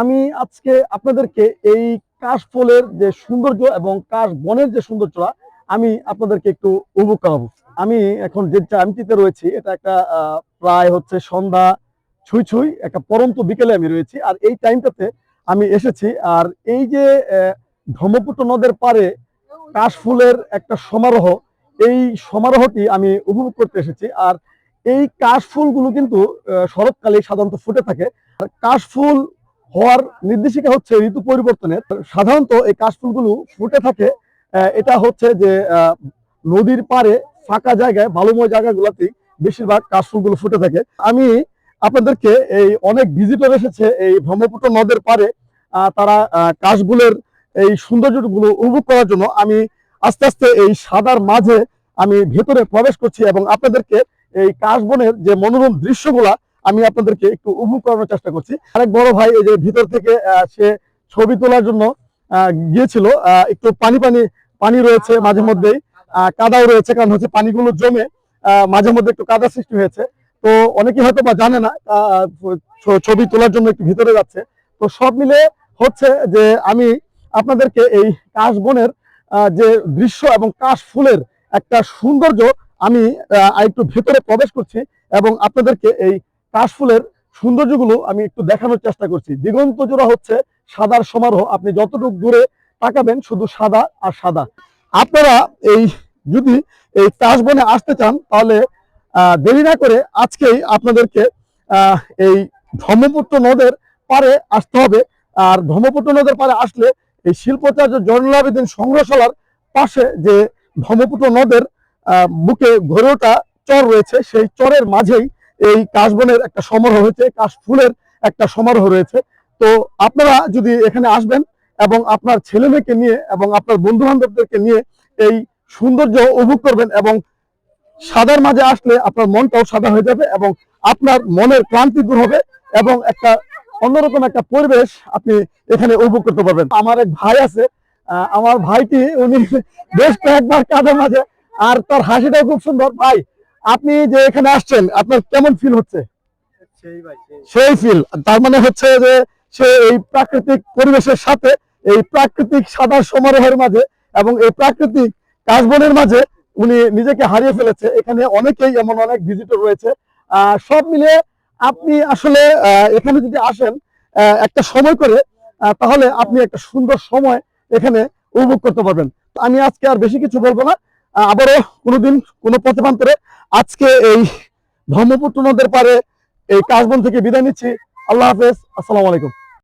আমি আজকে আপনাদেরকে এই কাশফুলের যে সৌন্দর্য এবং কাশ বনের যে সৌন্দর্যটা আমি আপনাদেরকে একটু উপভোগ করাবো। আমি এখন যে টাইমটিতে রয়েছি এটা একটা প্রায় হচ্ছে সন্ধ্যা ছুঁই ছুঁই একটা পরন্ত বিকেলে আমি রয়েছি। আর এই টাইমটাতে আমি এসেছি। আর এই যে ব্রহ্মপুত্র নদের পাড়ে কাশফুলের একটা সমারোহ, এই সমারোহটি আমি উপভোগ করতে এসেছি। আর এই কাশফুলগুলো কিন্তু শরৎকালে সাধারণত ফুটে থাকে। আর কাশফুল হওয়ার নির্দেশিকা হচ্ছে ঋতু পরিবর্তনের। সাধারণত এই কাশফুলগুলো ফুটে থাকে এটা হচ্ছে যে নদীর পাড়ে ফাঁকা জায়গায় বালুময় জায়গাগুলোতেই বেশিরভাগ কাশফুলগুলো ফুটে থাকে। আমি আপনাদেরকে এই অনেক ভিজিটর এসেছে এই ব্রহ্মপুত্র নদের পাড়ে, তারা কাশফুলের এই সৌন্দর্যগুলো উপভোগ করার জন্য। আমি আস্তে আস্তে এই সাদার মাঝে আমি ভেতরে প্রবেশ করছি এবং আপনাদেরকে এই কাশবনের যে মনোরম দৃশ্যগুলা আমি আপনাদেরকে একটু উপভোগ করানোর চেষ্টা করছি। আরেক বড় ভাই এই যে ভিতর থেকে সে ছবি তোলার জন্য গিয়েছিল। একটু পানি রয়েছে মাঝে মধ্যেই, কাদাও রয়েছে, কারণ হচ্ছে পানিগুলো জমে মাঝে মধ্যে একটু কাদা সৃষ্টি হয়েছে। তো অনেকে হয়তো বা জানে না ছবি তোলার জন্য একটু ভিতরে যাচ্ছে। তো সব মিলে হচ্ছে যে আমি আপনাদেরকে এই কাশবনের যে দৃশ্য এবং কাশ ফুলের একটা সৌন্দর্য আমি একটু ভেতরে প্রবেশ করছি এবং আপনাদেরকে এই কাশফুলের সৌন্দর্যগুলো আমি একটু দেখানোর চেষ্টা করছি। দিগন্ত জোড়া হচ্ছে সাদার সমারোহ, আপনি যতটুকু দূরে তাকাবেন শুধু সাদা আর সাদা। আপনারা এই যদি এই কাশবনে আসতে চান তাহলে দেরি না করে আজকেই আপনাদেরকে এই ব্রহ্মপুত্র নদের পাড়ে আসতে হবে। আর ব্রহ্মপুত্র নদের পাড়ে আসলে এই শিল্পাচার্য জয়নুল আবেদিন সংগ্রহশালার পাশে যে ব্রহ্মপুত্র নদের বুকে গড়ে ওঠা চর রয়েছে, সেই চরের মাঝেই এই কাশবনের একটা সমারোহ হয়েছে, কাশফুলের একটা সমারোহ রয়েছে। তো আপনারা যদি এখানে আসবেন এবং আপনার ছেলে মেয়েকে নিয়ে এবং আপনার বন্ধু বান্ধবদেরকে নিয়ে এই সৌন্দর্য উপভোগ করবেন এবং সাদার মাঝে আসলে আপনার মনটাও সাদা হয়ে যাবে এবং আপনার মনের ক্লান্তি দূর হবে এবং একটা অন্যরকম একটা পরিবেশ আপনি এখানে উপভোগ করতে পারবেন। আমার এক ভাই আছে, আমার ভাইটি উনি বেশ কয়েকবার কাঁধে মাঝে, আর তার হাসিটাও খুব সুন্দর। ভাই, আপনি যে এখানে আসছেন আপনার কেমন ফিল হচ্ছে? সেই ফিল তার মানে হচ্ছে যে সে এই প্রাকৃতিক পরিবেশের সাথে এই প্রাকৃতিক সাদা সমারোহের মাঝে এবং এই প্রাকৃতিক কাশবনের মাঝে উনি নিজেকে হারিয়ে ফেলেছে। এখানে অনেকেই এমন অনেক ভিজিটর রয়েছে। সব মিলে আপনি আসলে এখানে যদি আসেন একটা সময় করে, তাহলে আপনি একটা সুন্দর সময় এখানে উপভোগ করতে পারবেন। আমি আজকে আর বেশি কিছু বলবো না, আবারও কোনোদিন কোনো পথে আজকে এই ব্রহ্মপুত্র নদের পারে এই কাশবন থেকে বিদায় নিচ্ছি। আল্লাহ হাফেজ, আসসালামু আলাইকুম।